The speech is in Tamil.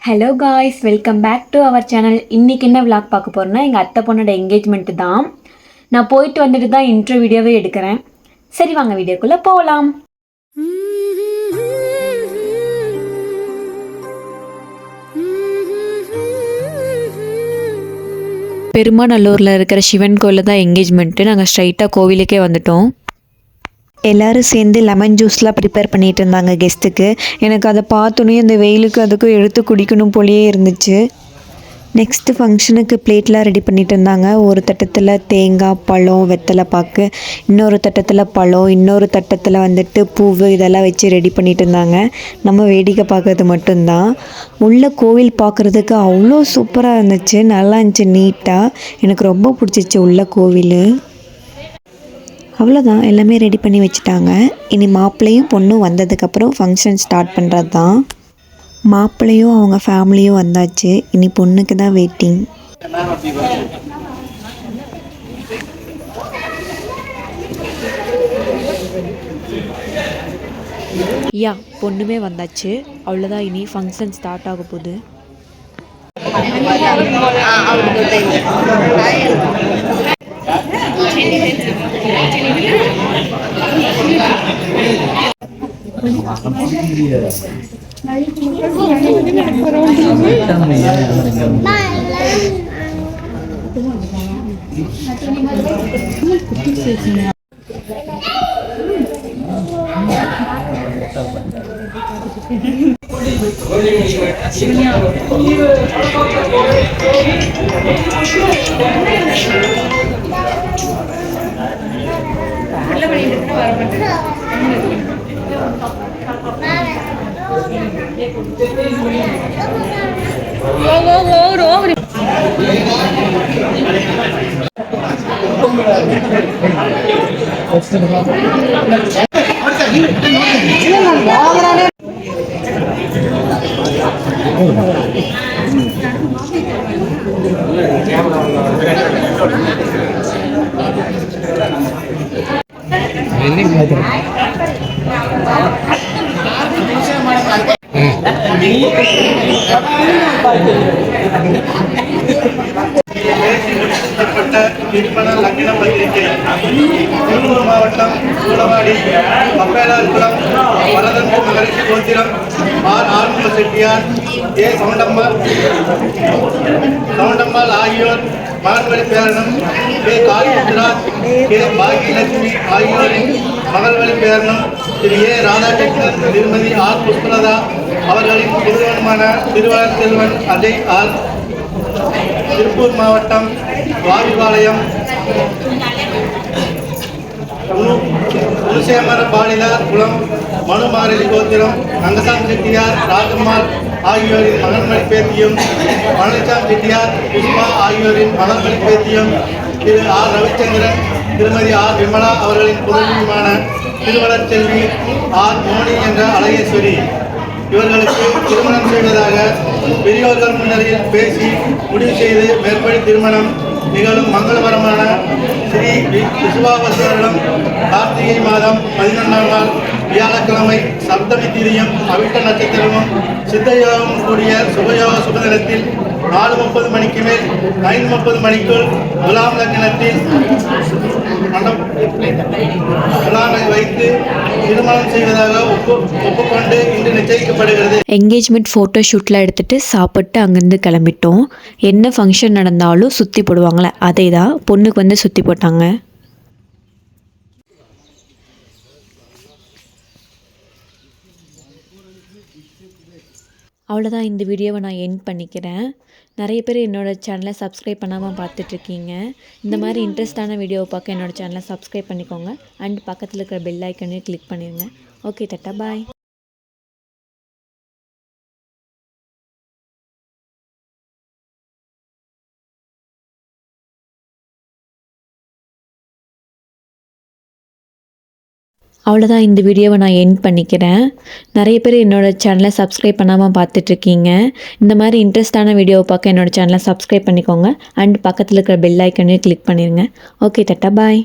Hello guys, welcome back to our channel. இன்றைக்கி என்ன விளாக் பார்க்க போகிறேன்னா, எங்கள் அத்தை பொண்ணோட என்கேஜ்மெண்ட்டு தான். நான் போயிட்டு வந்துட்டு தான் இன்ட்ரோ வீடியோவே எடுக்கிறேன். சரி வாங்க வீடியோக்குள்ளே போகலாம். பெருமாநல்லூரில் இருக்கிற சிவன் கோயிலில் தான் என்கேஜ்மெண்ட்டு. நாங்கள் ஸ்ட்ரைட்டாக கோவிலுக்கே வந்துட்டோம். எல்லோரும் சேர்ந்து லெமன் ஜூஸ்லாம் ப்ரிப்பேர் பண்ணிகிட்டு இருந்தாங்க கெஸ்ட்டுக்கு. எனக்கு அதை பார்த்தோன்னே அந்த வெயிலுக்கு அதுக்கும் எடுத்து குடிக்கணும் போலேயே இருந்துச்சு. நெக்ஸ்ட்டு ஃபங்க்ஷனுக்கு பிளேட்லாம் ரெடி பண்ணிகிட்டு இருந்தாங்க. ஒரு தட்டத்தில் தேங்காய், பழம், வெத்தலை பாக்கு, இன்னொரு தட்டத்தில் பழம், இன்னொரு தட்டத்தில் வந்துட்டு பூவு, இதெல்லாம் வச்சு ரெடி பண்ணிகிட்டு இருந்தாங்க. நம்ம வேடிக்கை பார்க்கறது மட்டும்தான். உள்ள கோவில் பார்க்குறதுக்கு அவ்வளோ சூப்பராக இருந்துச்சு, நல்லா இருந்துச்சு, நீட்டாக. எனக்கு ரொம்ப பிடிச்சிச்சு உள்ள கோவில். அவ்வளோதான், எல்லாமே ரெடி பண்ணி வச்சுட்டாங்க. இனி மாப்பிள்ளையும் பொண்ணும் வந்ததுக்கப்புறம் ஃபங்க்ஷன் ஸ்டார்ட் பண்ணுறது தான். மாப்பிள்ளையும் அவங்க ஃபேமிலியும் வந்தாச்சு. இனி பொண்ணுக்கு தான் வெயிட்டிங். யா, பொண்ணுமே வந்தாச்சு. அவ்வளோதான், இனி ஃபங்க்ஷன் ஸ்டார்ட் ஆக போகுது. திருமண லக்ன பத்திரிகை திருப்பூர் மாவட்டம் சூளவாடி அப்பேலார்குளம் வரதன்பு மகரிஷி கோத்திரம் ஆர் ஆறுமுக செட்டியார், ஏ சவுண்டம்மாள் ஆகியோர் மகன்வழி பேரனும், கே காளிமுத்ரா, கே பாகியலட்சுமி ஆகியோரின் மகள் வழி பேரனும், திரு ஏ ராதாகிருஷ்ணன், திருமதி ஆர் புஷ்பலதா அவர்களின் புதுவனுமான திருவாளர் செல்வன் அஜய் ஆர், திருப்பூர் மாவட்டம் வாரிபாளையம் உருசேமர பாலிதார் குளம் மனுமாரலி கோத்திரம் ரங்கசாமி செட்டியார், ராஜம்மாள் ஆகியோரின் மகன்மணி பேத்தியும், பழனிசாமி செட்டியார், புஷ்பா ஆகியோரின் மகன்மணி பேத்தியும், திரு ஆர் ரவிச்சந்திரன், திருமதி ஆர் விமலா அவர்களின் புதல்வியுமான திருவளர் செல்வி ஆர் மோனி என்ற அழகேஸ்வரி இவர்களுக்கு திருமணம் செய்வதாக பெரியோர்கள் முன்னிலையில் பேசி முடிவு செய்து மேற்படி திருமணம் நிகழும் மங்களகரமான ஸ்ரீ விசுவாவசரிடம் கார்த்திகை மாதம் 11ஆம் நாள் வியாழக்கிழமை சப்தமி திதியும் அவிட்ட நட்சத்திரமும் சித்தயோகமும் கூடிய சுபயோக சுபதினத்தில் 4:30 மணிக்கு மேல் 5:30 மணிக்குள் குலாம் லக்னத்தில் வைத்து திருமணம் செய்வதாக ஒப்புக்கொண்டு இன்று நிச்சயிக்கப்படுகிறது. என்கேஜ்மெண்ட் ஃபோட்டோ ஷூட்லாம் எடுத்துகிட்டு சாப்பிட்டு அங்கேருந்து கிளம்பிட்டோம். என்ன ஃபங்க்ஷன் நடந்தாலும் சுற்றி போடுவாங்களே, அதே தான் பொண்ணுக்கு வந்து சுற்றி போட்டாங்க. அவ்வளோதான், இந்த வீடியோவை நான் எண்ட் பண்ணிக்கிறேன். நிறைய பேர் என்னோடய சேனலை சப்ஸ்கிரைப் பண்ணாமல் பார்த்துட்ருக்கீங்க. இந்த மாதிரி இன்ட்ரெஸ்டான வீடியோவை பார்க்க என்னோடய சேனலை சப்ஸ்கிரைப் பண்ணிக்கோங்க. அண்ட் பக்கத்தில் இருக்கிற பெல் ஐக்கனையும் கிளிக் பண்ணிடுங்க. ஓகே, டாட்டா, பாய். அவ்வளோதான், இந்த வீடியோவை நான் எண்ட் பண்ணிக்கிறேன். நிறைய பேர் என்னோடய சேனலை சப்ஸ்கிரைப் பண்ணாமல் பார்த்துட்ருக்கீங்க. இந்த மாதிரி இன்ட்ரெஸ்டான வீடியோவை பார்க்க என்னோடய சேனலை சப்ஸ்கிரைப் பண்ணிக்கோங்க. அண்ட் பக்கத்தில் இருக்கிற பெல் ஐக்கனையும் கிளிக் பண்ணிடுங்க. ஓகே, டாட்டா, பாய்.